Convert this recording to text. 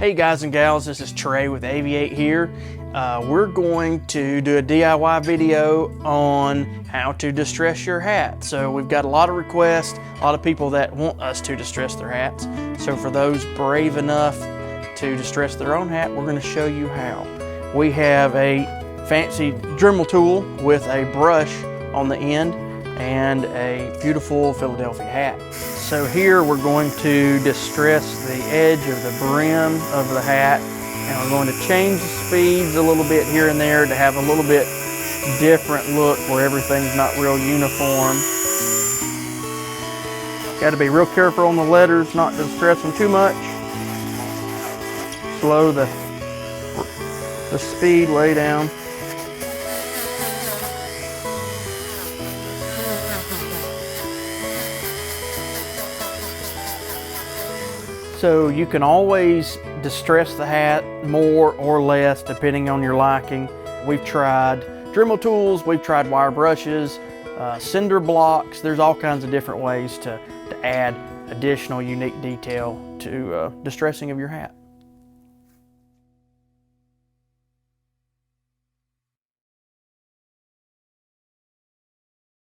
Hey guys and gals, this is Trey with Aviate here. We're going to do a DIY video on how to distress your hat. So we've got a lot of requests, a lot of people that want us to distress their hats. So for those brave enough to distress their own hat, we're going to show you how. We have a fancy Dremel tool with a brush on the end and a beautiful Philadelphia hat. So here we're going to distress the edge of the brim of the hat, and we're going to change the speeds a little bit here and there to have a little bit different look where everything's not real uniform. Got to be real careful on the letters, not to distress them too much. Slow the speed way down. So you can always distress the hat more or less depending on your liking. We've tried Dremel tools, we've tried wire brushes, cinder blocks. There's all kinds of different ways to add additional unique detail to distressing of your hat.